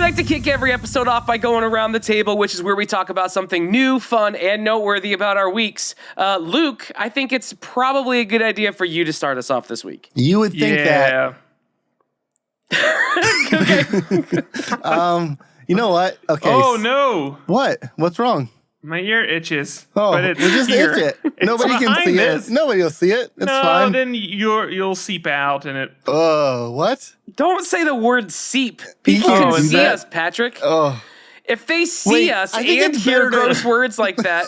like to kick every episode off by going around the table, which is where we talk about something new, fun, and noteworthy about our weeks. Luke, I think it's probably a good idea for you to start us off this week. You would think that. You know what? Okay. Oh, no. What? What's wrong? My ear itches. Oh, but it's just here. itch it. Nobody can see it. Nobody will see it. It's fine. Then you'll seep out and it. Oh, what? Don't say the word seep. People can see us, Patrick. Oh. If they see us and hear gross words like that,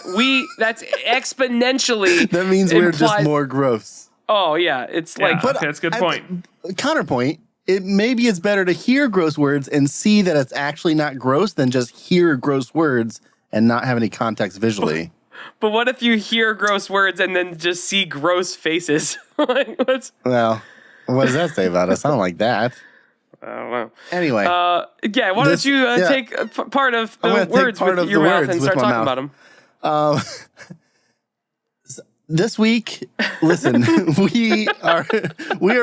that's exponentially. That means we're just more gross. Oh, yeah. It's like. Okay, that's a good point. Counterpoint. Maybe it's better to hear gross words and see that it's actually not gross than just hear gross words and not have any context visually. But what if you hear gross words and then just see gross faces? Well, what does that say about us? I don't like that. I don't know. Anyway. Why don't you take part of the words with your mouth and start talking about them? This week, listen, we are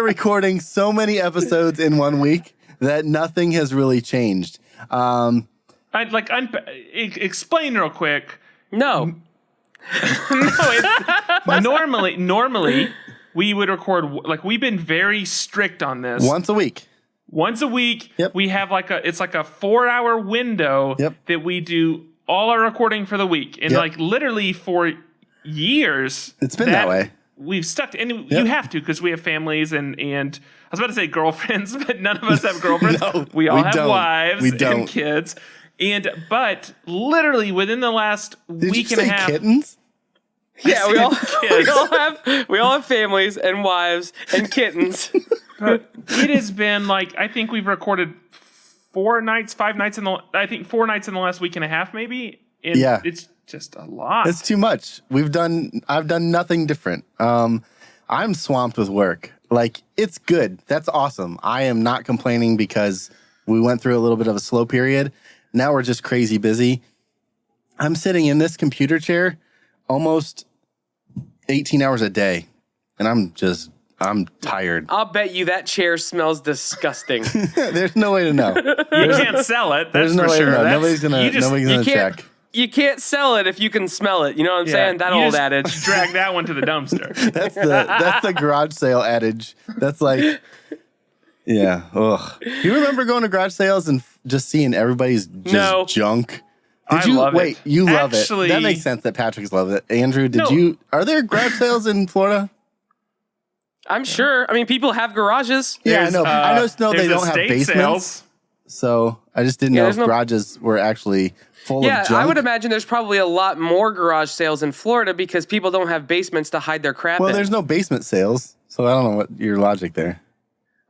recording so many episodes in 1 week that nothing has really changed. I'd like explain real quick. No. Normally we would record, like, we've been very strict on this. Once a week. Yep. We have it's like a 4-hour window that we do all our recording for the week. And like literally for years. It's been that way. We've stuck to, and you have to, because we have families and I was about to say girlfriends, but none of us have girlfriends. No, we all have wives and kids. But literally within the last week and a half, kittens? Yeah, we all have families and wives and kittens. But it has been I think we've recorded 4 nights in the last week and a half, maybe. And it's just a lot. It's too much. I've done nothing different. I'm swamped with work. It's good. That's awesome. I am not complaining because we went through a little bit of a slow period. Now we're just crazy busy. I'm sitting in this computer chair almost 18 hours a day, and I'm tired. I'll bet you that chair smells disgusting. There's no way to know. You can't sell it. That's There's no for way sure. to know. Nobody's gonna check. You can't sell it if you can smell it. You know what I'm saying? That old adage. Drag that one to the dumpster. That's the garage sale adage. That's ugh. You remember going to garage sales and just seeing everybody's junk? You love it. That makes sense that Patrick's love it. Andrew, are there garage sales in Florida? I'm sure. I mean, people have garages. Yeah, I know. I just know they don't have basements. Sales. So I just didn't know if garages were actually full of junk. Yeah, I would imagine there's probably a lot more garage sales in Florida because people don't have basements to hide their crap in. Well, there's no basement sales, so I don't know what your logic there.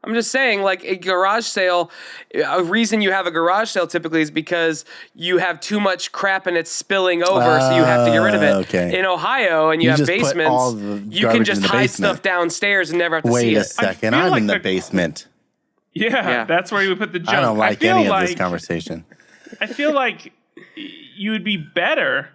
I'm just saying, a garage sale, a reason you have a garage sale typically is because you have too much crap and it's spilling over, so you have to get rid of it. Okay. In Ohio, and you have basements, you can just hide stuff downstairs and never have to see it. Wait a second, I'm in the basement. Yeah, that's where you would put the junk. I don't like any of this conversation. I feel like you would be better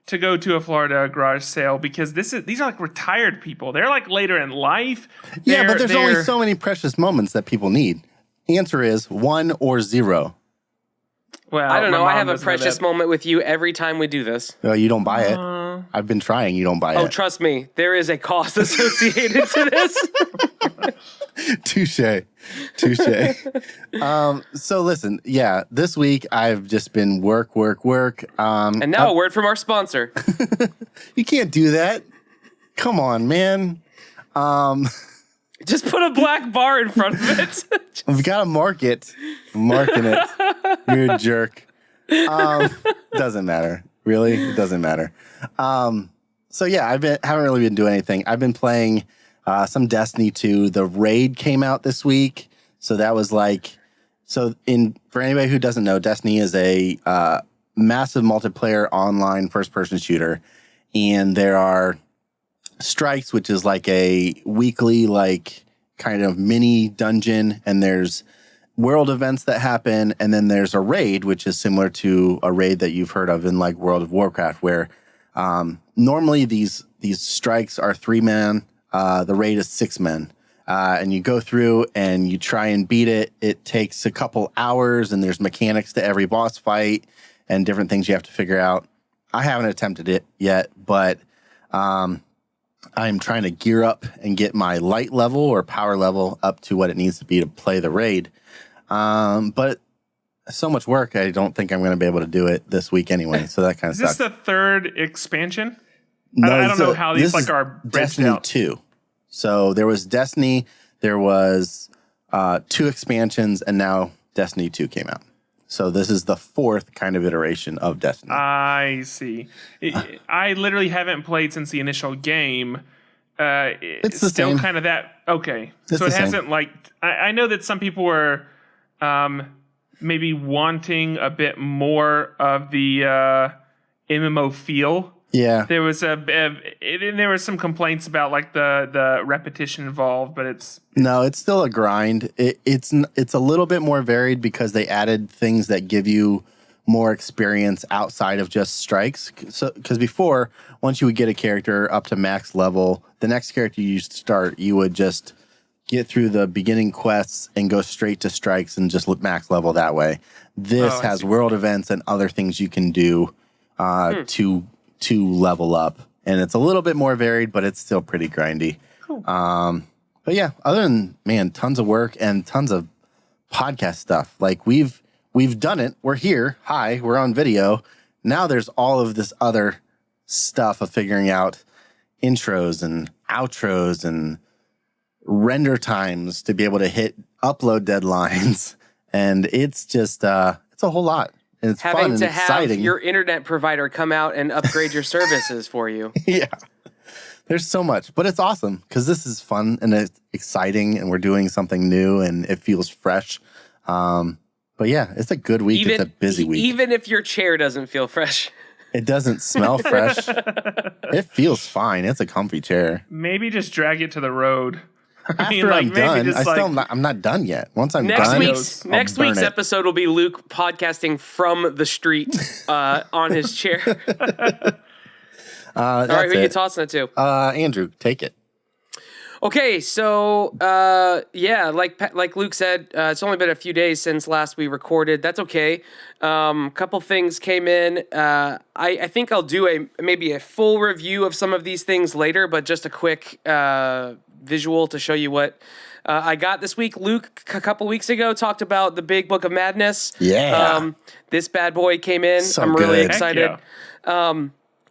to go to a Florida garage sale because these are retired people. They're later in life. Yeah, but there's only so many precious moments that people need. Answer is 1 or 0. Well, I don't know. I have a precious moment with you every time we do this. Well, you don't buy it. I've been trying. You don't buy it. Oh, trust me. There is a cost associated to this. Touche. So listen, this week I've just been work. And now a word from our sponsor. You can't do that. Come on, man. Just put a black bar in front of it. We've got to mark it. I'm marking it. You're a jerk. Doesn't matter. Really? It doesn't matter. So yeah, haven't really been doing anything. I've been playing some Destiny 2. The raid came out this week. So that was for anybody who doesn't know, Destiny is a massive multiplayer online first-person shooter. And there are strikes, which is a weekly, kind of mini dungeon. And there's world events that happen. And then there's a raid, which is similar to a raid that you've heard of in World of Warcraft, where normally these strikes are 3 men. The raid is 6 men. and you go through and you try and beat it. It takes a couple hours, and there's mechanics to every boss fight and different things you have to figure out. I haven't attempted it yet, but I'm trying to gear up and get my light level or power level up to what it needs to be to play the raid. But so much work, I don't think I'm going to be able to do it this week anyway. So that kind of sucks. Is this the third expansion? No, I don't know how these like are Destiny out. 2. So there was Destiny, there was 2 expansions, and now Destiny 2 came out. So this is the 4th kind of iteration of Destiny. I see. I literally haven't played since the initial game. It's still same. Kind of that. Okay. It's so it hasn't same. like, I know that some people were maybe wanting a bit more of the MMO feel. Yeah. There was there were some complaints about like the repetition involved, but it's still a grind. It's a little bit more varied because they added things that give you more experience outside of just strikes. So because before, once you would get a character up to max level, the next character you start, you would just get through the beginning quests and go straight to strikes and just max level that way. This has world events and other things you can do to level up, and it's a little bit more varied, but it's still pretty grindy. Cool. But yeah, other than tons of work and tons of podcast stuff. Like we've done it. We're here. Hi, we're on video. Now there's all of this other stuff of figuring out intros and outros and render times to be able to hit upload deadlines, and it's just it's a whole lot. And it's having fun and to exciting. have your internet provider come out and upgrade your services for you. Yeah. There's so much, but it's awesome because this is fun and it's exciting, and we're doing something new and it feels fresh. But yeah, it's a good week. It's a busy week. Even if your chair doesn't feel fresh. It doesn't smell fresh. It feels fine. It's a comfy chair. Maybe just drag it to the road. After I'm done, I'm not done yet. Once I'm done, next week's episode will be Luke podcasting from the street on his chair. All right, who are you tossing it to? Andrew, take it. Okay, so like Luke said, it's only been a few days since last we recorded. That's okay. Couple things came in. I think I'll do maybe a full review of some of these things later, but just a quick visual to show you what I got this week. Luke, a couple weeks ago, talked about the Big Book of Madness. Yeah. This bad boy came in. So I'm really good. excited.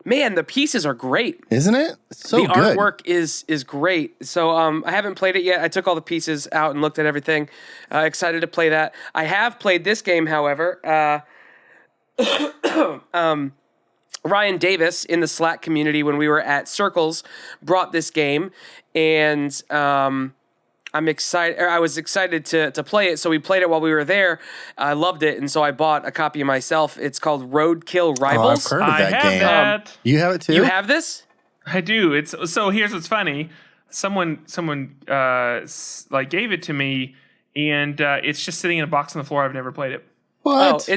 Man, the pieces are great. Isn't it? So the good. artwork is great. So I haven't played it yet. I took all the pieces out and looked at everything. Excited to play that. I have played this game, however. Ryan Davis in the Slack community when we were at Circles brought this game, and I'm excited. I was excited to play it, so we played it while we were there. I loved it, and so I bought a copy myself. It's called Roadkill Rivals. Oh, I've heard of that game. That. You have it too? You have this? I do. It's so. Here's what's funny. Someone like gave it to me, and it's just sitting in a box on the floor. I've never played it. What? Oh,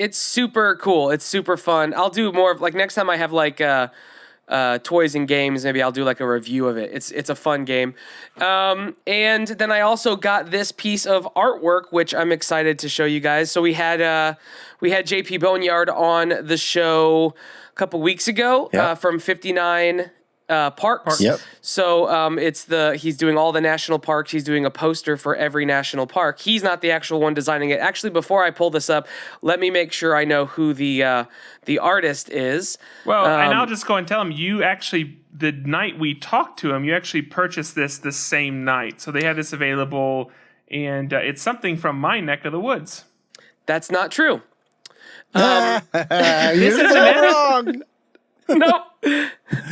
it's super cool. It's super fun. I'll do more of, like, next time I have like toys and games, maybe I'll do like a review of it. It's a fun game. And then I also got this piece of artwork, which I'm excited to show you guys. So we had JP Boneyard on the show a couple weeks ago. Yep. From 59 parks. Yep. So he's doing all the national parks. He's doing a poster for every national park. He's not the actual one designing it. Actually, before I pull this up, let me make sure I know who the artist is. Well, and I'll just go and tell him, you actually, the night we talked to him, you actually purchased this the same night. So they had this available, and it's something from my neck of the woods. That's not true. You're so wrong. No.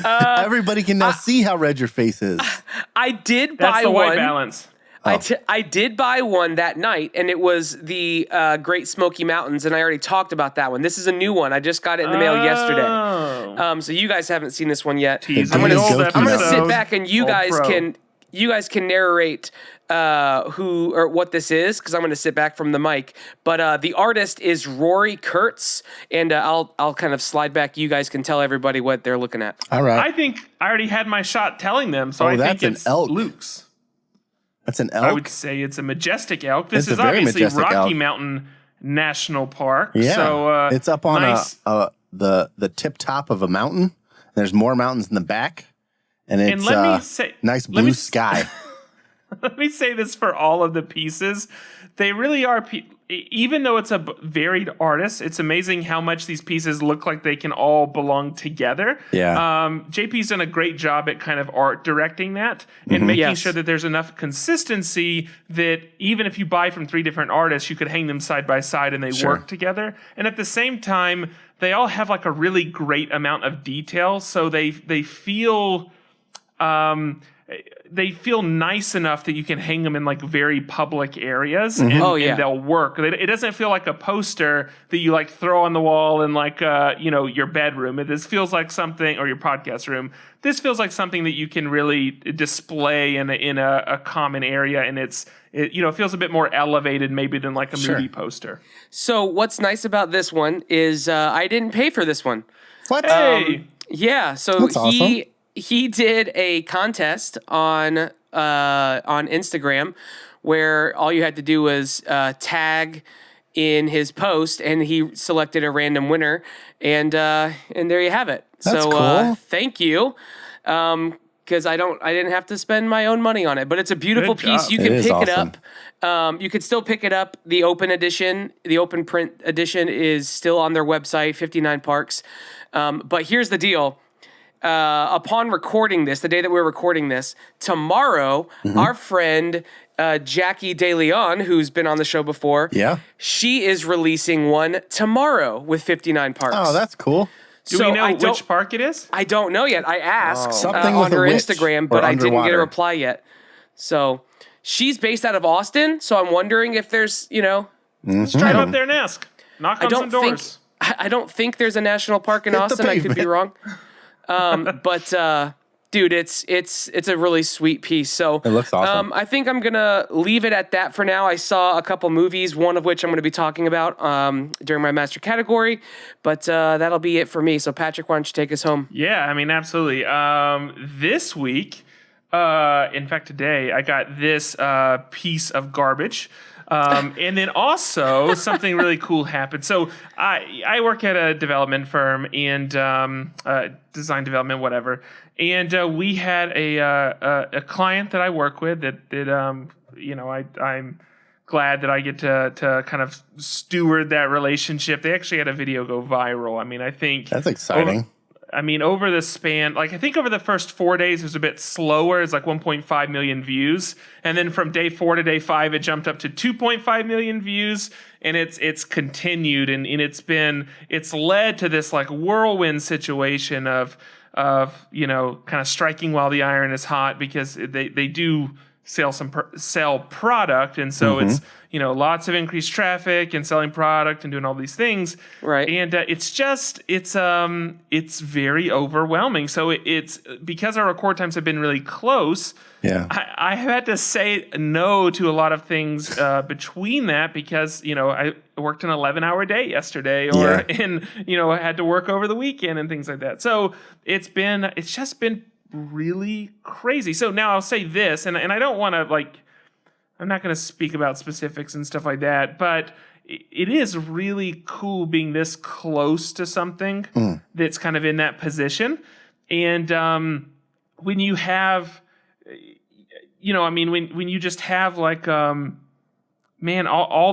Everybody can now see how red your face is. I did That's buy the white one. balance. I did buy one that night, and it was the Great Smoky Mountains, and I already talked about that one. This is a new one. I just got it in the mail yesterday. So you guys haven't seen this one yet. I'm gonna sit back, and you guys can narrate who or what this is, because I'm going to sit back from the mic. But the artist is Rory Kurtz, and I'll kind of slide back. You guys can tell everybody what they're looking at. All right. I think I already had my shot telling them, so I think that's an it's elk. Luke's. That's an I would elk. say it's a majestic elk. This It's is a very obviously majestic Rocky elk. Mountain National Park. Yeah, So it's up on nice. the tip top of a mountain. There's more mountains in the back, and it's let me say, nice let blue me sky. Let me say this for all of the pieces. They really are, even though it's a varied artist, it's amazing how much these pieces look like they can all belong together. Yeah. JP's done a great job at kind of art directing that and making Yes. sure that there's enough consistency that even if you buy from 3 different artists, you could hang them side by side and they work together. And at the same time, they all have like a really great amount of detail. So they feel... they feel nice enough that you can hang them in like very public areas and, and they'll work. It doesn't feel like a poster that you like throw on the wall in like, your bedroom. This feels like something, or your podcast room. This feels like something that you can really display in a common area. And it feels a bit more elevated maybe than like a movie poster. So what's nice about this one is I didn't pay for this one. What? Hey! Yeah, so That's awesome. He did a contest on Instagram where all you had to do was tag in his post, and he selected a random winner, and there you have it. That's so cool. thank you, because I didn't have to spend my own money on it, but it's a beautiful Good piece. job. You It can is pick awesome. it up. You could still pick it up. The open edition, the open print edition, is still on their website, 59 Parks. But here's the deal. Upon recording this, the day that we're recording this, tomorrow, our friend Jackie DeLeon, who's been on the show before, she is releasing one tomorrow with 59 Parks. Oh, that's cool. Do we know which park it is? I don't know yet. I asked Something on with a her witch Instagram, but or I didn't get a underwater. reply yet. So she's based out of Austin, so I'm wondering if there's, Let's try it up there and ask. Knock on some doors. I don't think there's a national park in Hit the Austin. I could be pavement. wrong. But dude, it's a really sweet piece. So It looks awesome. I think I'm gonna leave it at that for now. I saw a couple movies, one of which I'm gonna be talking about during my master category. But that'll be it for me. So Patrick, why don't you take us home? Yeah, I mean, absolutely. This week, in fact, today, I got this piece of garbage. And then also something really cool happened. So I work at a development firm and design development, whatever. And we had a client that I work with that I'm glad that I get to kind of steward that relationship. They actually had a video go viral. I mean, I think That's exciting. over the span, I think over the first 4 days, it was a bit slower. It's like 1.5 million views. And then from day 4 to day 5, it jumped up to 2.5 million views. And it's continued. And it's led to this like whirlwind situation of kind of striking while the iron is hot, because they do sell product. And so it's, lots of increased traffic and selling product and doing all these things. Right. And it's very overwhelming. So it's because our record times have been really close. Yeah. I had to say no to a lot of things between that, because, I worked an 11-hour day yesterday, and I had to work over the weekend and things like that. So it's just been really crazy. So now I'll say this, and I don't want to I'm not going to speak about specifics and stuff like that, but it is really cool being this close to something that's kind of in that position. And when you have, when you just have all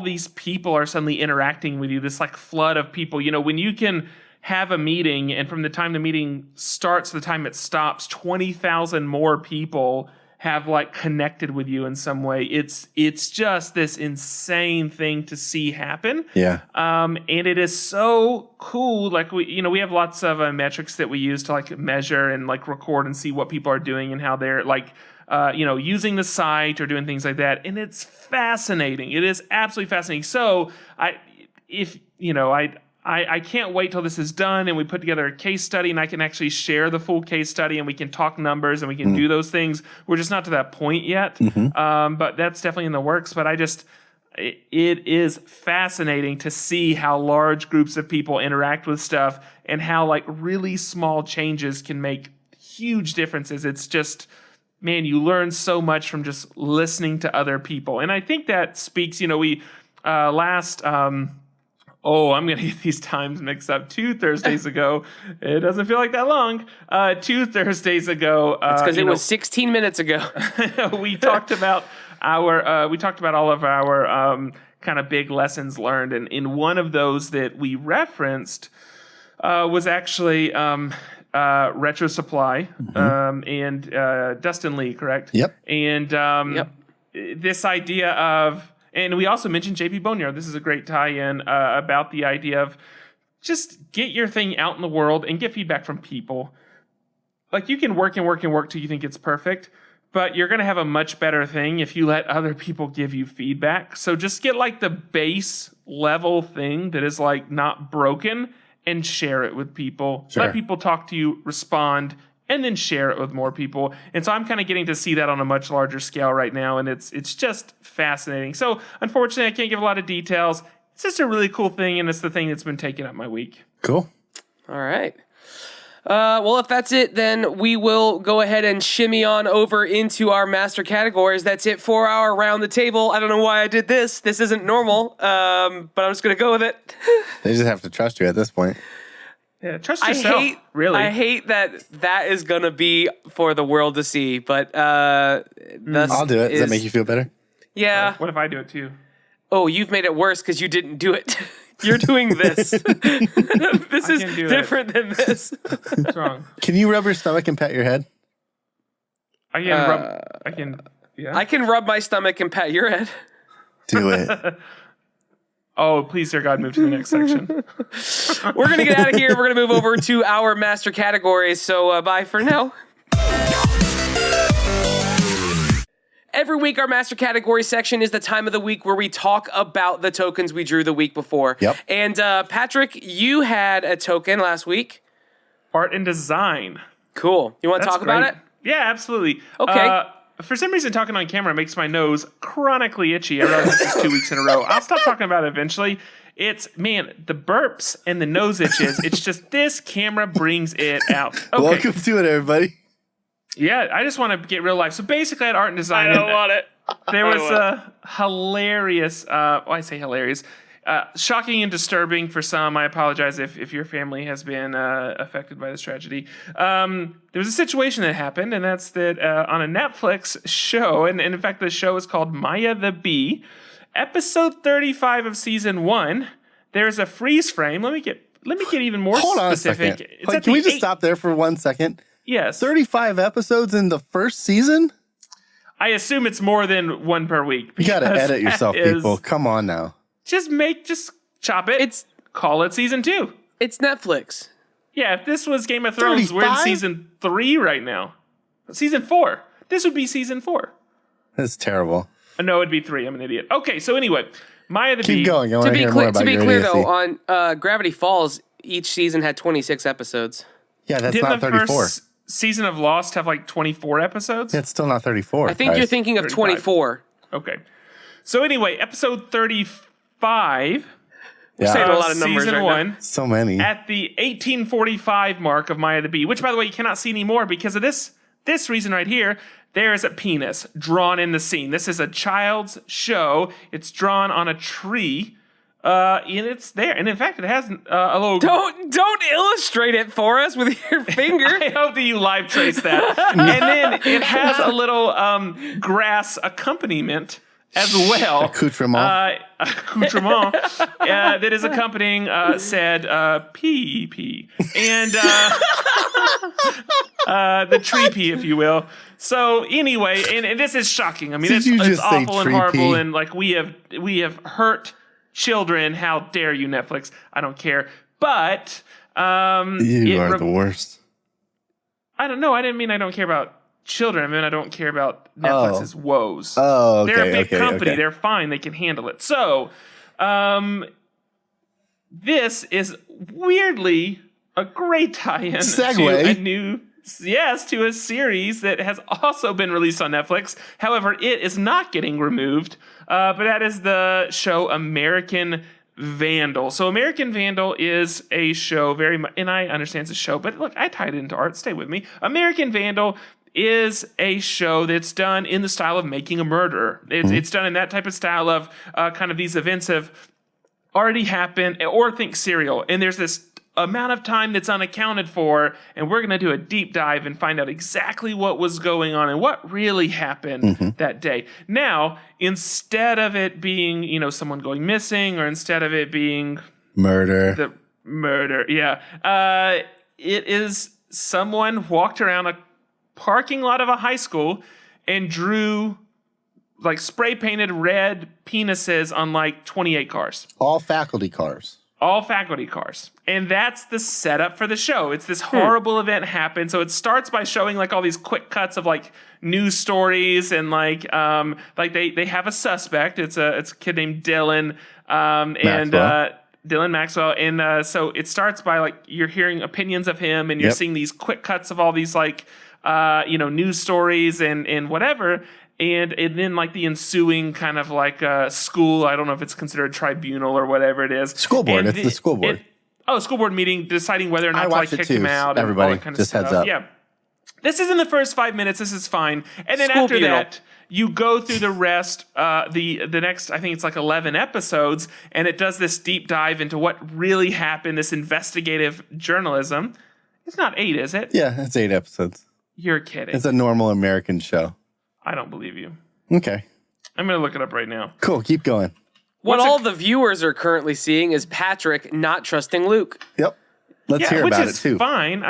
these people are suddenly interacting with you, this like flood of people, when you can have a meeting and from the time the meeting starts to the time it stops, 20,000 more people have connected with you in some way. It's just this insane thing to see happen. Yeah. And it is so cool. We have lots of metrics that we use to measure and record and see what people are doing and how they're using the site or doing things like that. And it's fascinating. It is absolutely fascinating. So I can't wait till this is done and we put together a case study and I can actually share the full case study and we can talk numbers and we can do those things. We're just not to that point yet. But that's definitely in the works. But it is fascinating to see how large groups of people interact with stuff and how really small changes can make huge differences. It's just man, you learn so much from just listening to other people. And I think that speaks, we last, I'm going to get these times mixed up. 2 Thursdays ago, it doesn't feel like that long. 2 Thursdays ago. It's because it was 16 minutes ago. we talked about all of our kind of big lessons learned. And in one of those that we referenced was actually Retro Supply and Dustin Lee, correct? Yep. And this idea of, and we also mentioned JP Boneyard. This is a great tie-in about the idea of just get your thing out in the world and get feedback from people. Like, you can work and work and work till you think it's perfect, but you're going to have a much better thing if you let other people give you feedback. So just get like the base level thing that is like not broken and share it with people. Sure. Let people talk to you, respond, and then share it with more people. And so I'm kind of getting to see that on a much larger scale right now, and it's just fascinating. So unfortunately, I can't give a lot of details. It's just a really cool thing, and it's the thing that's been taking up my week. Cool. All right. Well, if that's it, then we will go ahead and shimmy on over into our master categories. That's it for our round the table. I don't know why I did this. This isn't normal, but I'm just going to go with it. They just have to trust you at this point. Yeah, trust yourself. I hate that is going to be for the world to see, but I'll do it. Does that make you feel better? Yeah. What if I do it too? Oh, you've made it worse because you didn't do it. You're doing this. This is different than this. What's wrong? Can you rub your stomach and pat your head? I can rub my stomach and pat your head. Do it. Oh, please, dear God, move to the next section. We're going to get out of here. We're going to move over to our master categories. So bye for now. Every week, our master category section is the time of the week where we talk about the tokens we drew the week before. Yep. And Patrick, you had a token last week. Art and design. Cool. You want to talk about it? Yeah, absolutely. Okay. For some reason, talking on camera makes my nose chronically itchy. I realize this is 2 weeks in a row. I'll stop talking about it eventually. It's, man, the burps and the nose itches. It's just this camera brings it out. Okay. Welcome to it, everybody. Yeah, I just want to get real life. So basically, I had art and design. I don't want it. There was a hilarious, I say hilarious, shocking and disturbing for some. I apologize if your family has been affected by this tragedy. There was a situation that happened, and that's that on a Netflix show, and in fact, the show is called Maya the Bee, episode 35 of season 1. There's a freeze frame. Let me get even more Hold specific. on a second. Can we just stop there for 1 second? Yes. 35 episodes in the first season? I assume it's more than one per week. You gotta edit yourself, people. Come on now. Just chop it. Call it season 2. It's Netflix. Yeah, if this was Game of Thrones, 35? We're in season 3 right now. Season 4. This would be season 4. That's terrible. No, it'd be 3. I'm an idiot. Okay, so anyway, Maya the Bee. Keep going. I want to hear more about to be your clear, idiocy. though, on Gravity Falls, each season had 26 episodes. Yeah, that's Didn't not 34. First season of Lost have like 24 episodes? Yeah, it's still not 34. I think you're thinking of 35. 24. Okay. So anyway, episode 35. Yeah. Saying a lot of numbers season right 1. now. So many. At the 1845 mark of Maya the Bee, which, by the way, you cannot see anymore because of this reason right here. There is a penis drawn in the scene. This is a child's show. It's drawn on a tree, and it's there. And in fact, it has a little. Don't illustrate it for us with your finger. I hope that you live trace that. And then it has a little grass accompaniment as well. Accoutrement. That is accompanying said pee. And the tree pee, if you will. So anyway, and this is shocking. I mean, it's awful and horrible, and like we have hurt children. How dare you, Netflix? I don't care. But you are the worst. I don't know. I didn't mean I don't care about children. I mean I don't care about Netflix's woes. Oh, okay. They're a big company. Okay. They're fine. They can handle it. So, this is weirdly a great tie-in to a series that has also been released on Netflix. However, it is not getting removed. But that is the show American Vandal. So American Vandal is a show very much, and I understand it's a show, but look, I tied it into art. Stay with me. American Vandal is a show that's done in the style of Making a Murderer. It's done in that type of style of kind of these events have already happened, or think Serial, and there's this amount of time that's unaccounted for, and we're going to do a deep dive and find out exactly what was going on and what really happened that day. Now, instead of it being, someone going missing, or instead of it being Murder. It is someone walked around a parking lot of a high school and drew like spray painted red penises on like 28 cars. All faculty cars. All faculty cars. And that's the setup for the show. It's this horrible event happened. So it starts by showing like all these quick cuts of like news stories and like they have a suspect. It's a kid named Dylan Dylan Maxwell. And so it starts by like you're hearing opinions of him, and you're seeing these quick cuts of all these like news stories and whatever. And then like the ensuing kind of like school, I don't know if it's considered a tribunal or whatever it is. School board. It's the school board. School board meeting deciding whether or not to like kick him out. Everybody, and all that kind just of heads stuff. up. Yeah. This is in the first 5 minutes. This is fine. And then School after bureau. that, you go through the rest, the next, I think it's like 11 episodes, and it does this deep dive into what really happened, this investigative journalism. It's not 8, is it? Yeah, it's 8 episodes. You're kidding. It's a normal American show. I don't believe you. Okay. I'm going to look it up right now. Cool. Keep going. What all the viewers are currently seeing is Patrick not trusting Luke. Yep. Let's hear which about is it too. fine.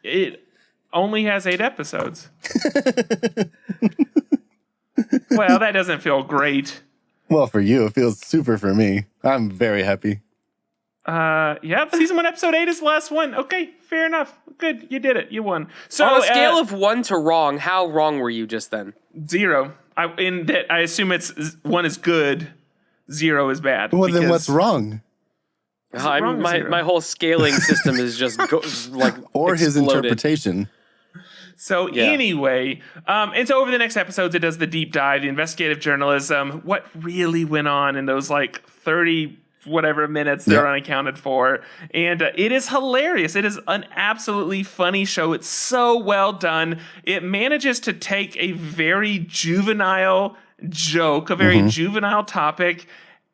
It only has 8 episodes. Well, that doesn't feel great. Well, for you, it feels super for me. I'm very happy. Yep, season 1, episode 8 is the last one. Okay, fair enough. Good, you did it. You won. So On a scale of 1 to wrong, how wrong were you just then? 0. I assume it's 1 is good, 0 is bad. Well, then what's wrong? wrong with 0? My whole scaling system is just Or his exploded. interpretation. So anyway, and so over the next episodes, it does the deep dive, the investigative journalism, what really went on in those like 30 whatever minutes they're unaccounted for. And it is hilarious. It is an absolutely funny show. It's so well done. It manages to take a very juvenile joke, a very juvenile topic,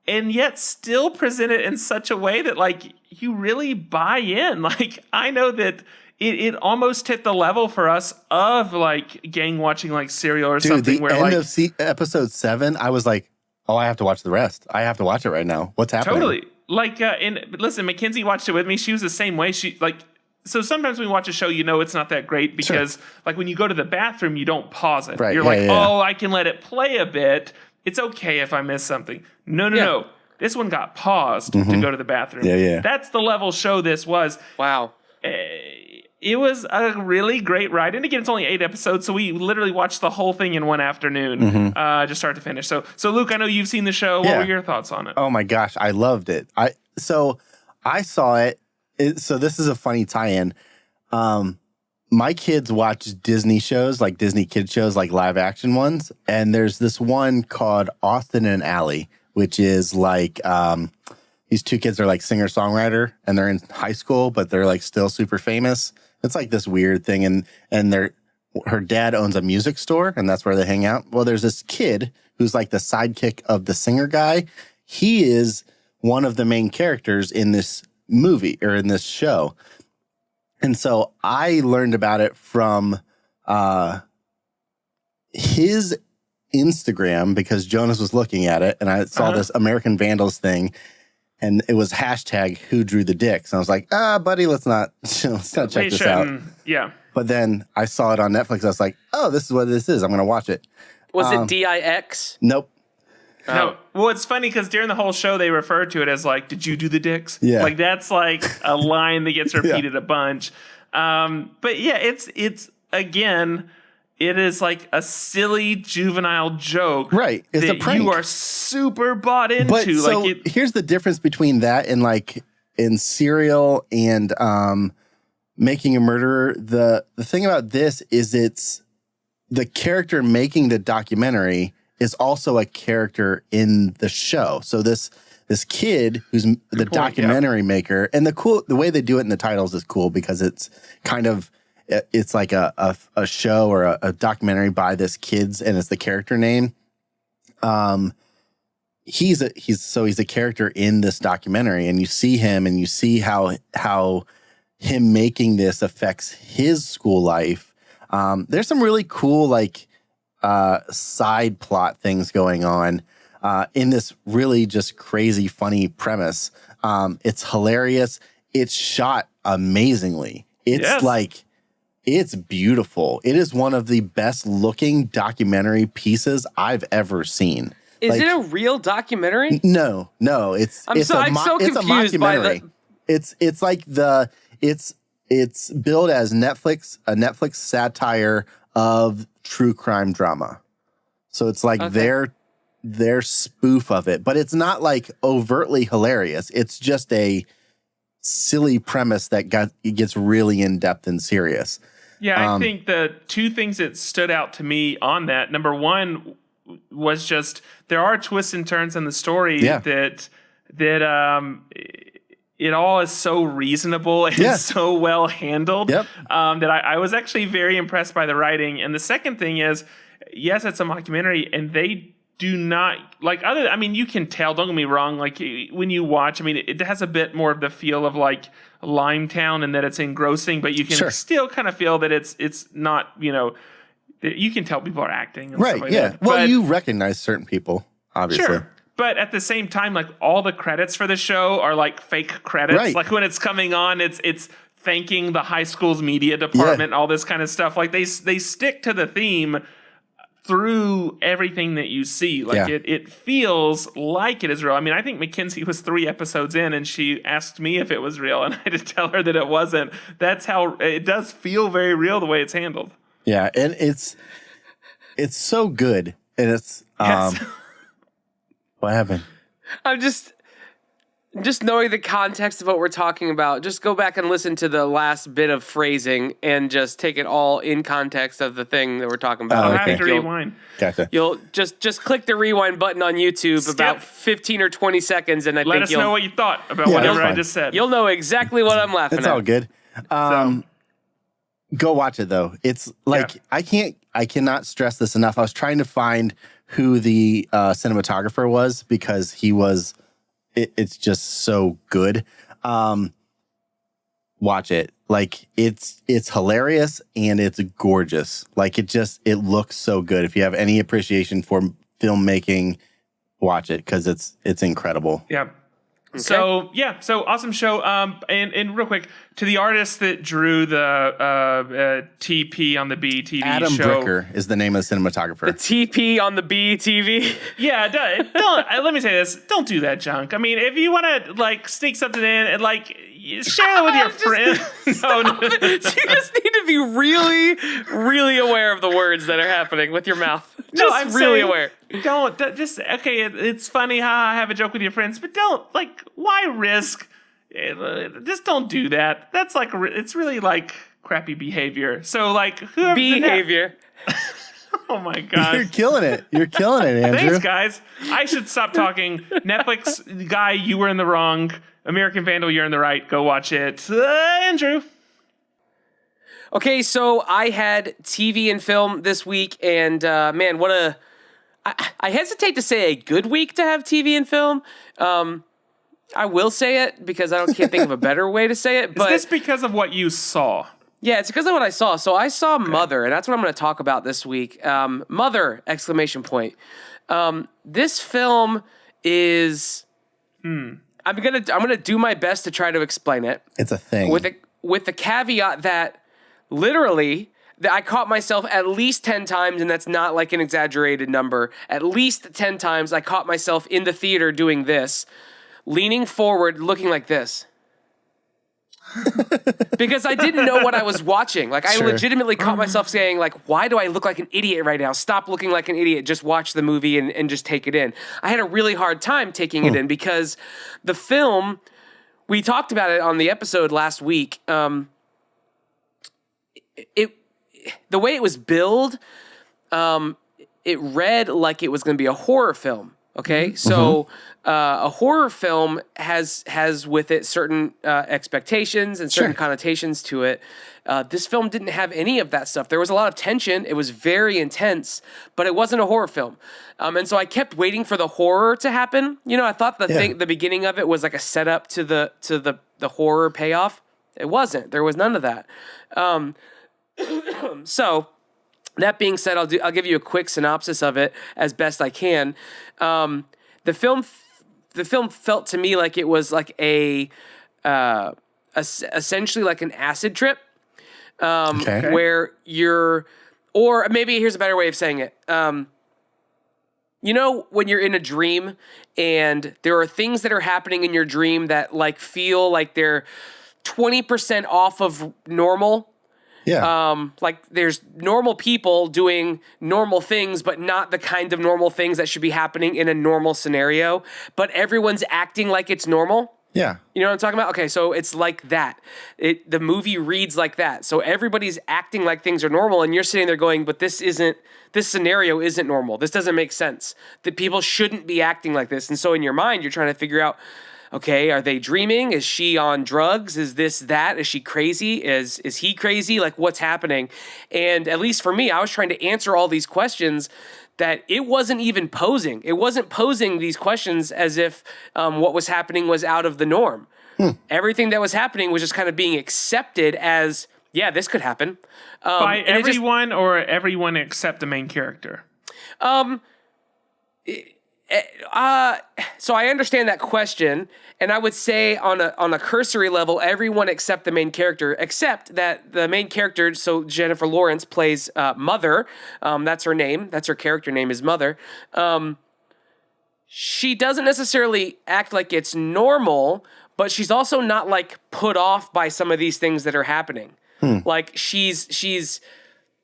and yet still present it in such a way that like you really buy in. Like I know that it almost hit the level for us of like gang watching like Serial or something. The where end like of episode 7, I was like, oh, I have to watch the rest. I have to watch it right now. What's happening? totally like and listen, Mackenzie watched it with me. She was the same way. She like so sometimes when we watch a show, it's not that great because like when you go to the bathroom, you don't pause it. Right. You're oh, I can let it play a bit. It's okay if I miss something. No. This one got paused to go to the bathroom. Yeah. That's the level show this was. Wow. It was a really great ride. And again, it's only 8 episodes, so we literally watched the whole thing in one afternoon, just start to finish. So Luke, I know you've seen the show. What were your thoughts on it? Oh my gosh, I loved it. I saw it. So this is a funny tie-in. My kids watch Disney shows, like Disney kid shows, like live action ones. And there's this one called Austin and Ally, which is like these 2 kids are like singer-songwriter, and they're in high school, but they're like still super famous. It's like this weird thing, and her dad owns a music store, and that's where they hang out. Well, there's this kid who's like the sidekick of the singer guy. He is one of the main characters in this movie or in this show. And so I learned about it from his Instagram because Jonas was looking at it, and I saw this American Vandals thing. And it was hashtag who drew the dicks. And I was like, buddy, let's not check this out. Yeah. But then I saw it on Netflix. I was like, oh, this is what this is. I'm going to watch it. Was it DIX? Nope. No. Well, it's funny because during the whole show, they refer to it as like, did you do the dicks? Yeah. Like that's like a line that gets repeated a bunch. But yeah, it's again, it is like a silly juvenile joke. Right. It's that a prank. you are super bought into. But so like here's the difference between that and like in Serial and Making a Murderer. The thing about this is it's the character making the documentary is also a character in the show. So this kid who's the documentary maker, and the way they do it in the titles is cool because it's kind of it's like a show or a documentary by this kid's, and it's the character name. He's a character in this documentary, and you see him and you see how him making this affects his school life. There's some really cool like side plot things going on in this really just crazy funny premise. It's hilarious. It's shot amazingly. It's like, it's beautiful. It is one of the best looking documentary pieces I've ever seen. Is it a real documentary? No. It's I'm so confused by the. It's billed as a Netflix satire of true crime drama. So it's like their spoof of it, but it's not like overtly hilarious. It's just a silly premise that gets really in depth and serious. Yeah, I think the two things that stood out to me on that, number one was just there are twists and turns in the story that it all is so reasonable and so well handled that I was actually very impressed by the writing. And the second thing is, yes, it's a mockumentary, and they do not like other. I mean, you can tell. Don't get me wrong. Like when you watch, I mean, it has a bit more of the feel of like Limetown, and that it's engrossing, but you can still kind of feel that it's not. You know, you can tell people are acting, and stuff like that. Well, you recognize certain people, obviously. Sure. But at the same time, like all the credits for the show are like fake credits. Right. Like when it's coming on, it's thanking the high school's media department, all this kind of stuff. Like they stick to the theme through everything that you see. Like it feels like it is real. I mean, I think Mackenzie was 3 episodes in and she asked me if it was real, and I had to tell her that it wasn't. That's how it does feel very real the way it's handled. Yeah, and it's so good. And it's what happened? I'm just knowing the context of what we're talking about. Just go back and listen to the last bit of phrasing and just take it all in context of the thing that we're talking about. I have to rewind. Gotcha. You'll just click the rewind button on YouTube about 15 or 20 seconds, and let us know what you thought about whatever I just said. You'll know exactly what I'm laughing It's at. all good. Go watch it though. It's like I cannot stress this enough. I was trying to find who the cinematographer was because he was. It's just so good. Watch it. Like it's hilarious and it's gorgeous. Like it looks so good. If you have any appreciation for filmmaking, watch it because it's incredible. Yeah. Okay. So awesome show. And real quick, to the artist that drew the TP on the BTV Adam show, Bricker is the name of the cinematographer. The TP on the BTV. Yeah, don't. Let me say this: don't do that junk. I mean, if you want to like sneak something in and like share it with your friends, no. You just need to be really, really aware of the words that are happening with your mouth. I'm really aware. Don't just okay. It's funny, have a joke with your friends, but don't like. Why risk? Just don't do that. That's like it's really like crappy behavior. So like whoever behavior. Oh my god, You're killing it, Andrew. Thanks, guys. I should stop talking. Netflix guy, you were in the wrong. American Vandal, you're in the right. Go watch it, Andrew. Okay, so I had TV and film this week, and man, what a... I hesitate to say a good week to have TV and film. I will say it because can't think of a better way to say it. But is this because of what you saw? Yeah, it's because of what I saw. So I saw Mother, and that's what I'm going to talk about this week. Mother! ! This film is... I'm gonna do my best to try to explain it. It's a thing. With the caveat that literally that I caught myself at least 10 times, and that's not like an exaggerated number. At least 10 times I caught myself in the theater doing this, leaning forward, looking like this. Because I didn't know what I was watching. Like I legitimately caught myself saying, like, why do I look like an idiot right now? Stop looking like an idiot. Just watch the movie and just take it in. I had a really hard time taking it in because the film, we talked about it on the episode last week. The way it was billed, it read like it was going to be a horror film. Okay, so a horror film has with it certain expectations and certain connotations to it. This film didn't have any of that stuff. There was a lot of tension. It was very intense, but it wasn't a horror film. And so I kept waiting for the horror to happen. You know, I thought the beginning of it was like a setup to the horror payoff. It wasn't. There was none of that. So that being said, I'll give you a quick synopsis of it as best I can. The film felt to me like it was like essentially like an acid trip, where or maybe here's a better way of saying it. You know, when you're in a dream and there are things that are happening in your dream that like feel like they're 20% off of normal. Yeah. Like there's normal people doing normal things, but not the kind of normal things that should be happening in a normal scenario, but everyone's acting like it's normal. Yeah. You know what I'm talking about? Okay, so it's like that. The movie reads like that. So everybody's acting like things are normal, and you're sitting there going, but this scenario isn't normal. This doesn't make sense. That people shouldn't be acting like this. And so in your mind, you're trying to figure out, okay, are they dreaming? Is she on drugs? Is this that? Is she crazy? Is he crazy? Like, what's happening? And at least for me, I was trying to answer all these questions that it wasn't even posing. It wasn't posing these questions as if what was happening was out of the norm. Everything that was happening was just kind of being accepted as, yeah, this could happen. By everyone or everyone except the main character? So I understand that question, and I would say on a cursory level, everyone except the main character, except that the main character, so Jennifer Lawrence plays Mother. That's her name. That's her character name is Mother. She doesn't necessarily act like it's normal, but she's also not like put off by some of these things that are happening. Like she's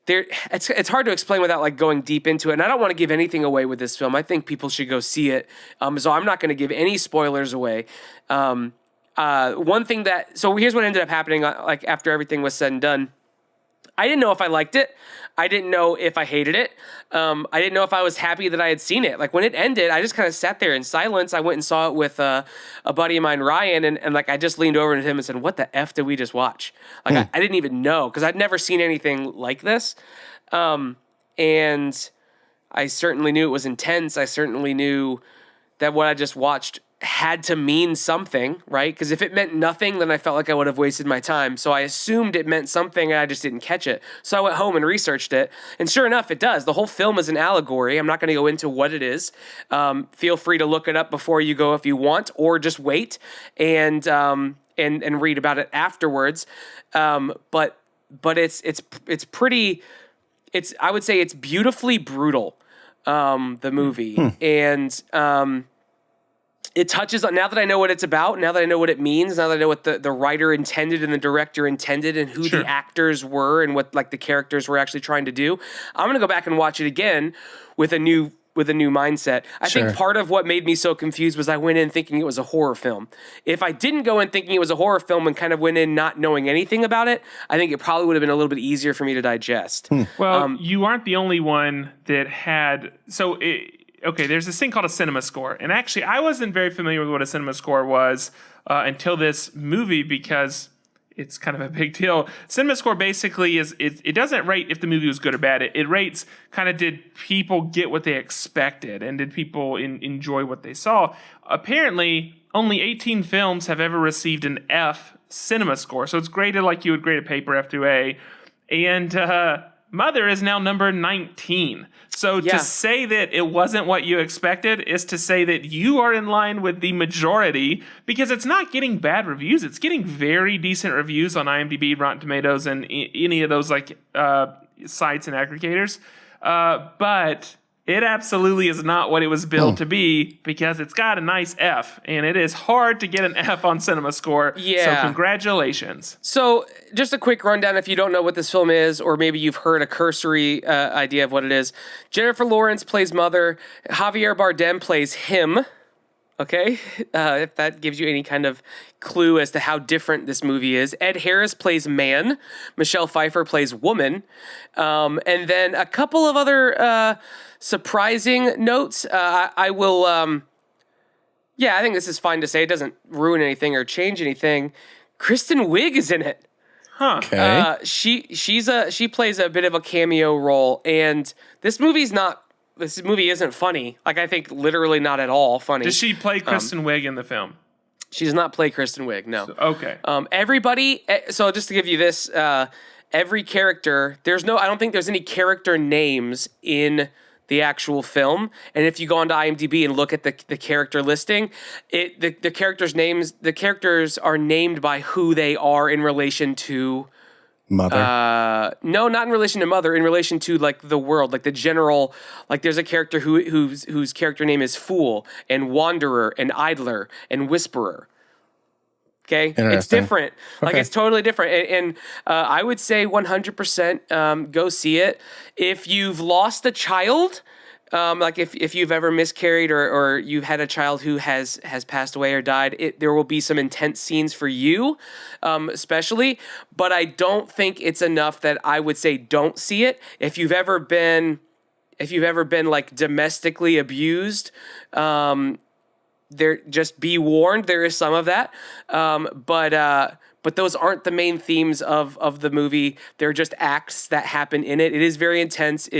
there. It's hard to explain without like going deep into it. And I don't want to give anything away with this film. I think people should go see it. So I'm not going to give any spoilers away. One thing so here's what ended up happening. Like after everything was said and done, I didn't know if I liked it. I didn't know if I hated it. I didn't know if I was happy that I had seen it. Like when it ended, I just kind of sat there in silence. I went and saw it with a buddy of mine, Ryan, and like I just leaned over to him and said, "What the F did we just watch?" Like I didn't even know because I'd never seen anything like this. And I certainly knew it was intense. I certainly knew that what I just watched had to mean something, right? Because if it meant nothing, then I felt like I would have wasted my time. So I assumed it meant something and I just didn't catch it. So I went home and researched it. And sure enough, it does. The whole film is an allegory. I'm not going to go into what it is. Feel free to look it up before you go if you want, or just wait and read about it afterwards. But it's pretty, I would say it's beautifully brutal, the movie. And, it touches on, now that I know what it's about, now that I know what it means, now that I know what the writer intended and the director intended and who the actors were and what like the characters were actually trying to do, I'm going to go back and watch it again with a new mindset. I think part of what made me so confused was I went in thinking it was a horror film. If I didn't go in thinking it was a horror film and kind of went in not knowing anything about it, I think it probably would have been a little bit easier for me to digest. Well, you aren't the only one that had, okay, there's this thing called a cinema score. And actually, I wasn't very familiar with what a cinema score was until this movie because it's kind of a big deal. Cinema score basically it doesn't rate if the movie was good or bad. It rates kind of did people get what they expected and did people enjoy what they saw. Apparently, only 18 films have ever received an F cinema score. So it's graded like you would grade a paper F through A. And Mother is now number 19. So to say that it wasn't what you expected is to say that you are in line with the majority because it's not getting bad reviews. It's getting very decent reviews on IMDb, Rotten Tomatoes, and any of those like sites and aggregators. But it absolutely is not what it was billed to be because it's got a nice F, and it is hard to get an F on Cinema Score. Yeah. So congratulations. So just a quick rundown if you don't know what this film is, or maybe you've heard a cursory idea of what it is. Jennifer Lawrence plays Mother. Javier Bardem plays him. Okay, if that gives you any kind of clue as to how different this movie is. Ed Harris plays man. Michelle Pfeiffer plays woman. And then a couple of other surprising notes. I will... yeah, I think this is fine to say. It doesn't ruin anything or change anything. Kristen Wiig is in it. Huh. Okay. She plays a bit of a cameo role, and this movie isn't funny. Like, I think literally not at all funny. Does she play Kristen Wiig in the film? She does not play Kristen Wiig, no. Okay. Everybody, so just to give you this, every character, I don't think there's any character names in the actual film. And if you go onto IMDb and look at the character listing, the characters are named by who they are in relation to Mother. no, not in relation to Mother, in relation to like the world, like the general, like there's a character whose character name is Fool and Wanderer and Idler and Whisperer. Okay, it's Interesting. different. Like Okay. it's totally different, and I would say 100% go see it. If you've lost a child, like if you've ever miscarried or you've had a child who has passed away or died, there will be some intense scenes for you, especially. But I don't think it's enough that I would say don't see it. If you've ever been like domestically abused, just be warned, there is some of that. But those aren't the main themes of the movie. They're just acts that happen in it. It is very intense.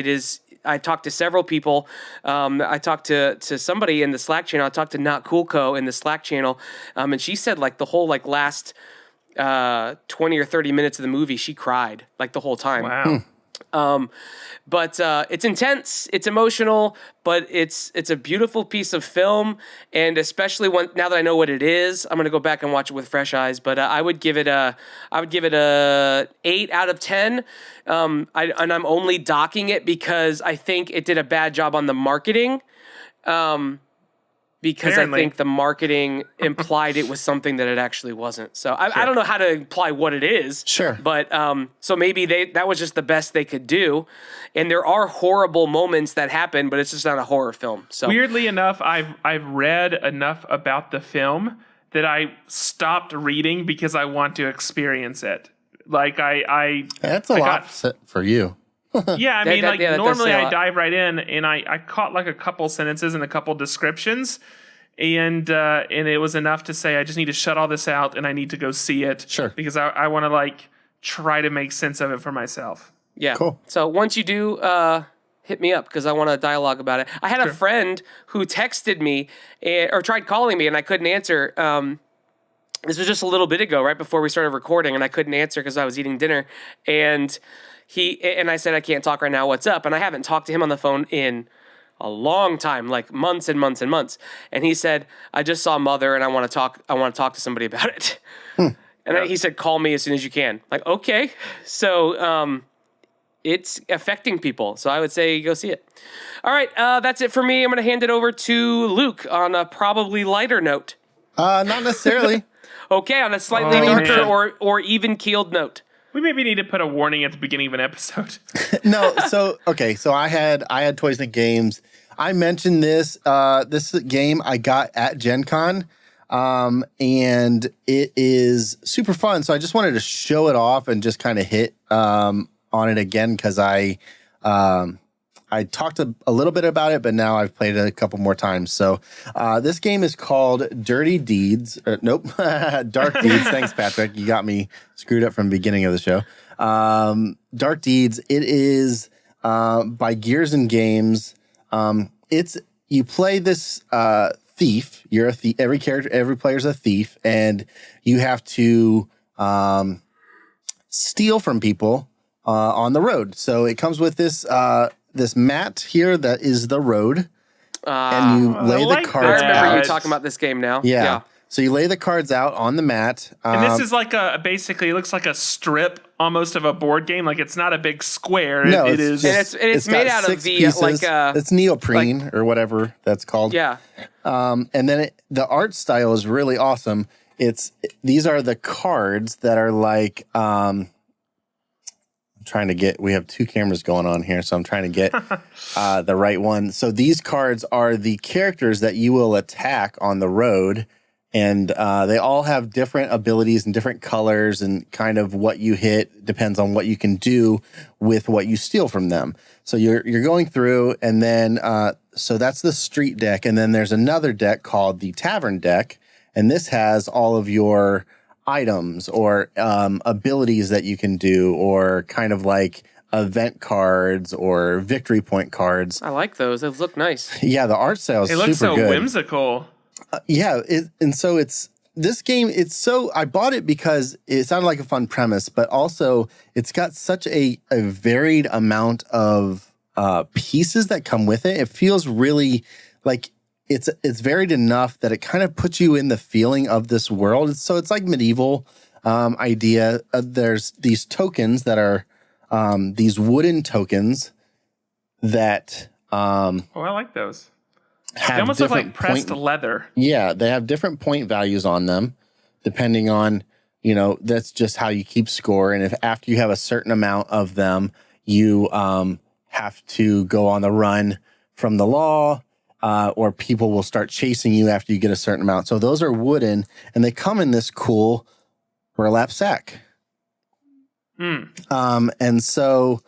I talked to several people. I talked to somebody in the Slack channel. I talked to Not Cool Co. in the Slack channel. And she said like the whole like last 20 or 30 minutes of the movie, she cried like the whole time. Wow. But it's intense, it's emotional, but it's a beautiful piece of film, and especially now that I know what it is, I'm gonna go back and watch it with fresh eyes. But I would give it a 8 out of 10. And I'm only docking it because I think it did a bad job on the marketing. Because Apparently. I think the marketing implied it was something that it actually wasn't. So I don't know how to imply what it is. Sure. But so maybe that was just the best they could do. And there are horrible moments that happen, but it's just not a horror film. So Weirdly enough, I've read enough about the film that I stopped reading because I want to experience it. Like That's a lot for you. Yeah, I mean, that does normally say a I lot. dive right in, and I caught like a couple sentences and a couple descriptions, and it was enough to say I just need to shut all this out and I need to go see it. Sure. Because I want to like try to make sense of it for myself. yeah. Cool. So once you do, hit me up because I want to dialogue about it. I had a friend who texted me or tried calling me and I couldn't answer. This was just a little bit ago, right before we started recording, and I couldn't answer because I was eating dinner. And I said, I can't talk right now. What's up? And I haven't talked to him on the phone in a long time, like months and months and months. And he said, I just saw Mother and I want to talk to somebody about it. And he said, call me as soon as you can. Like, okay. So, it's affecting people. So I would say go see it. All right. That's it for me. I'm going to hand it over to Luke on a probably lighter note. Not necessarily. Okay. On a slightly Oh, darker man. or even keeled note. We maybe need to put a warning at the beginning of an episode. No, so I had Toys and Games. I mentioned this game I got at Gen Con, and it is super fun. So I just wanted to show it off and just kind of hit on it again because I talked a little bit about it, but now I've played it a couple more times. So this game is called Dirty Deeds. Nope, Dark Deeds. Thanks, Patrick. You got me screwed up from the beginning of the show. Dark Deeds. It is by Gears and Games. You play this thief. You're a thief. Every player's a thief, and you have to steal from people on the road. So it comes with this mat here that is the road, and you lay like the that. cards I remember out. you talking about this game now. Yeah. So you lay the cards out on the mat. And this is like basically it looks like a strip almost of a board game. Like it's not a big square. No, it is. And it's made got out of 6 the pieces. like it's neoprene or whatever that's called. yeah. And then the art style is really awesome. These are the cards that are like we have two cameras going on here, so I'm trying to get the right one. So these cards are the characters that you will attack on the road, and they all have different abilities and different colors, and kind of what you hit depends on what you can do with what you steal from them. So you're going through, and then so that's the street deck, and then there's another deck called the tavern deck, and this has all of your items or abilities that you can do, or kind of like event cards or victory point cards. I like those. Those look nice. Yeah, the art style is super good. It looks so whimsical. And so this game, I bought it because it sounded like a fun premise, but also it's got such a varied amount of pieces that come with it. It feels really like it's varied enough that it kind of puts you in the feeling of this world. So it's like medieval idea. There's these tokens that are these wooden tokens that I like those. They almost look like pressed leather. Yeah, they have different point values on them, depending on, that's just how you keep score. And if after you have a certain amount of them, you have to go on the run from the law, or people will start chasing you after you get a certain amount. So those are wooden, and they come in this cool burlap sack. And so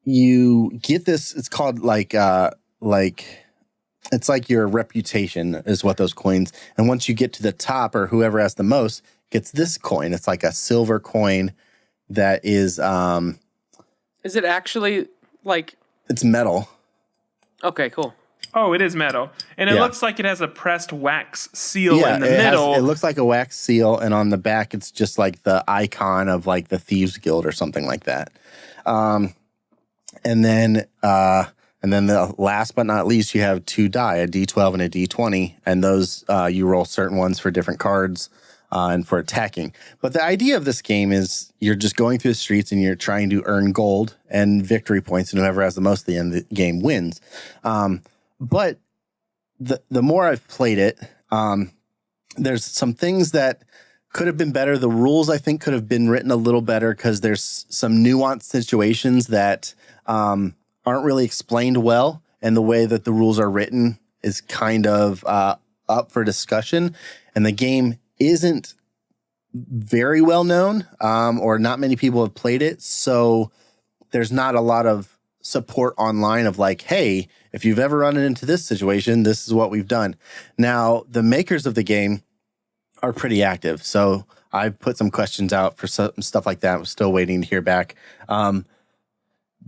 you get this, it's called it's like your reputation is what those coins. And once you get to the top, or whoever has the most gets this coin. It's like a silver coin that is it actually like... It's metal. Okay, cool. Oh, it is metal. And it looks like it has a pressed wax seal in the middle. It looks like a wax seal, and on the back it's just like the icon of like the Thieves Guild or something like that. And then the last but not least, you have two die, a D12 and a D20, and those you roll certain ones for different cards and for attacking. But the idea of this game is you're just going through the streets and you're trying to earn gold and victory points, and whoever has the most at the end of the game wins. But the more I've played it, there's some things that could have been better. The rules, I think, could have been written a little better, because there's some nuanced situations that aren't really explained well, and the way that the rules are written is kind of up for discussion. And the game isn't very well known, or not many people have played it, so there's not a lot of support online of like, hey, if you've ever run into this situation, this is what we've done. Now, the makers of the game are pretty active, so I've put some questions out for some stuff like that. I'm still waiting to hear back.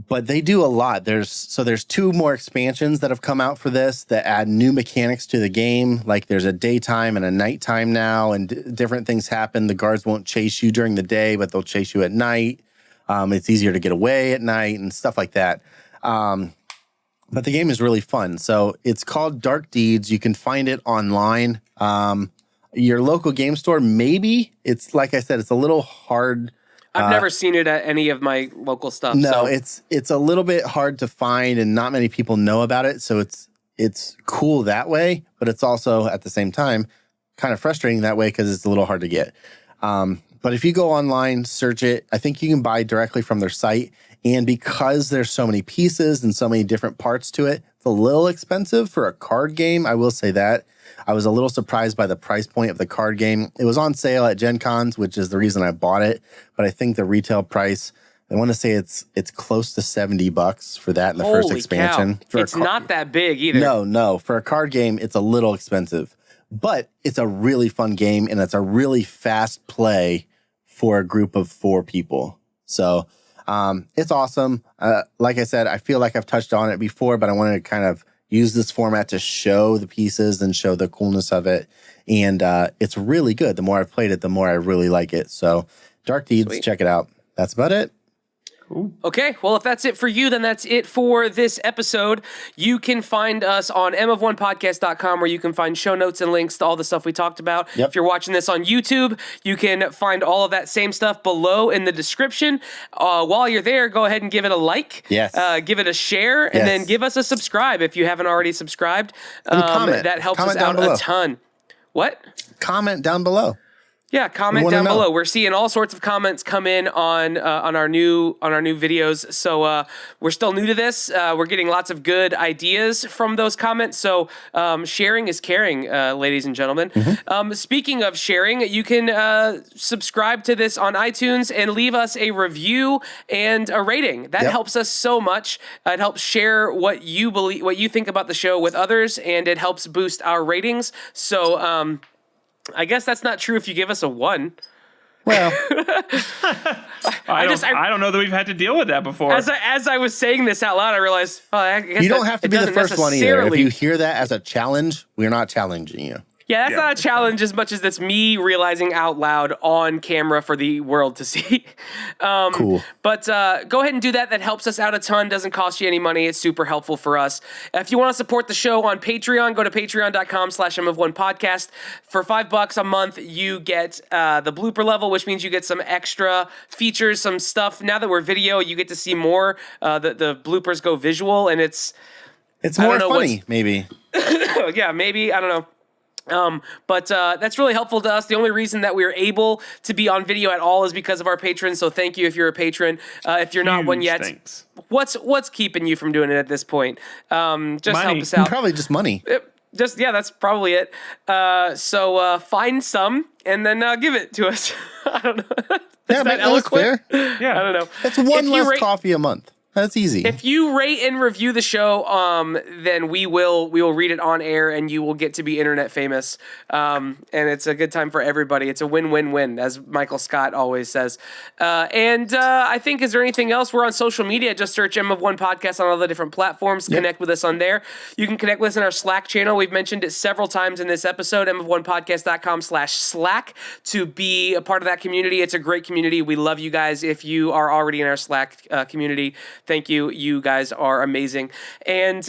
But they do a lot. There's two more expansions that have come out for this that add new mechanics to the game. Like there's a daytime and a nighttime now, and different things happen. The guards won't chase you during the day, but they'll chase you at night. It's easier to get away at night and stuff like that. But the game is really fun. So it's called Dark Deeds. You can find it online. Your local game store, maybe. It's like I said, it's a little hard. I've never seen it at any of my local stuff. No, so. it's a little bit hard to find, and not many people know about it. So it's cool that way, but it's also at the same time kind of frustrating that way, because it's a little hard to get. But if you go online, search it, I think you can buy directly from their site. And because there's so many pieces and so many different parts to it, it's a little expensive for a card game. I will say that. I was a little surprised by the price point of the card game. It was on sale at Gen Cons, which is the reason I bought it. But I think the retail price, I want to say it's close to $70 for that in the first expansion. Cow. It's not that big either. No. For a card game, it's a little expensive. But it's a really fun game, and it's a really fast play for a group of 4 people. So it's awesome. Like I said, I feel like I've touched on it before, but I wanted to kind of use this format to show the pieces and show the coolness of it. And it's really good. The more I've played it, the more I really like it. So Dark Deeds, Sweet. Check it out. That's about it. Cool. Okay, well, if that's it for you, then that's it for this episode. You can find us on mof1podcast.com, where you can find show notes and links to all the stuff we talked about. Yep. If you're watching this on YouTube, you can find all of that same stuff below in the description. While you're there, go ahead and give it a like. Yes. Give it a share, and then give us a subscribe if you haven't already subscribed. And comment. That helps Comment us out below. a ton. What? Comment down below. Yeah, comment down below. We're seeing all sorts of comments come in on our new videos. So we're still new to this. We're getting lots of good ideas from those comments. So sharing is caring, ladies and gentlemen. Speaking of sharing, you can subscribe to this on iTunes and leave us a review and a rating. That helps us so much. It helps share what you believe, what you think about the show with others, and it helps boost our ratings. So I guess that's not true if you give us a 1. Well, I don't know that we've had to deal with that before. As I was saying this out loud, I realized, I guess you don't have to be the first one either. If you hear that as a challenge, we're not challenging you. Yeah, that's not a challenge as much as that's me realizing out loud on camera for the world to see. Cool. But go ahead and do that. That helps us out a ton. Doesn't cost you any money. It's super helpful for us. If you want to support the show on Patreon, go to patreon.com/MF1podcast. For $5 a month, you get the blooper level, which means you get some extra features, some stuff. Now that we're video, you get to see more. The bloopers go visual, and it's more funny, maybe. Yeah, maybe. I don't know. But that's really helpful to us. The only reason that we're able to be on video at all is because of our patrons. So thank you if you're a patron. If you're not one yet, thanks. What's keeping you from doing it at this point? Just money. help us out. Probably just money. That's probably it. So find some and then give it to us. I don't know. Yeah, that's fair. Yeah, I don't know. That's one less coffee a month. That's easy. If you rate and review the show, then we will read it on air, and you will get to be internet famous. And it's a good time for everybody. It's a win-win-win, as Michael Scott always says. And I think, is there anything else? We're on social media. Just search M of One Podcast on all the different platforms. Yep. Connect with us on there. You can connect with us in our Slack channel. We've mentioned it several times in this episode. mofonepodcast.com/Slack to be a part of that community. It's a great community. We love you guys. If you are already in our Slack community, thank you. You guys are amazing. And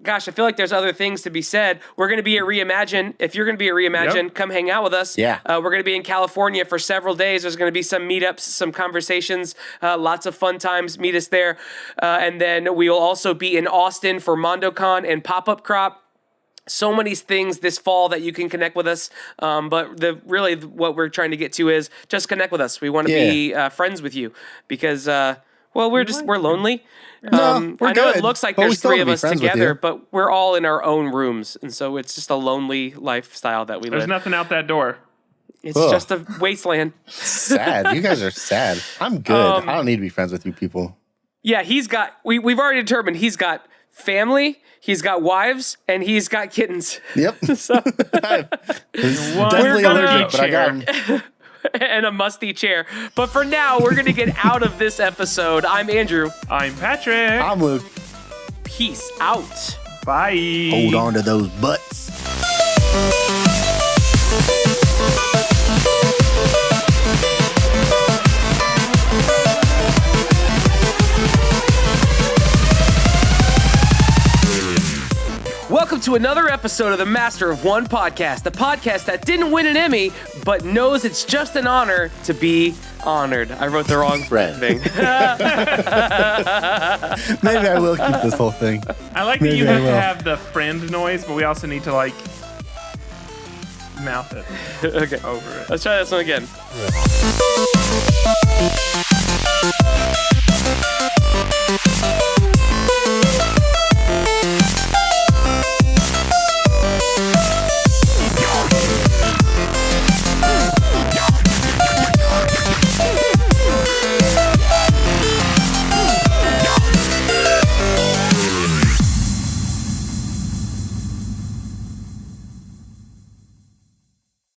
gosh, I feel like there's other things to be said. We're going to be at Reimagine. If you're going to be at Reimagine, come hang out with us. Yeah. We're going to be in California for several days. There's going to be some meetups, some conversations, lots of fun times. Meet us there. And then we will also be in Austin for MondoCon and Pop-Up Crop. So many things this fall that you can connect with us. But what we're trying to get to is just connect with us. We want to be friends with you because... we're lonely. No, we're I know good, it looks like there's 3 of us together, you. but we're all in our own rooms, and so it's just a lonely lifestyle that we live. There's nothing out that door. It's just a wasteland. Sad. You guys are sad. I'm good. I don't need to be friends with you people. Yeah, we've already determined he's got family, he's got wives, and he's got kittens. Yep. So definitely allergic, but I got him. And a musty chair. But for now, we're going to get out of this episode. I'm Andrew. I'm Patrick. I'm Luke. Peace out. Bye. Hold on to those butts. Welcome to another episode of the Master of One podcast, the podcast that didn't win an Emmy, but knows it's just an honor to be honored. I wrote the wrong thing. Maybe I will keep this whole thing. I like that you have to have the friend noise, but we also need to mouth it. Okay. Over it. Let's try this one again.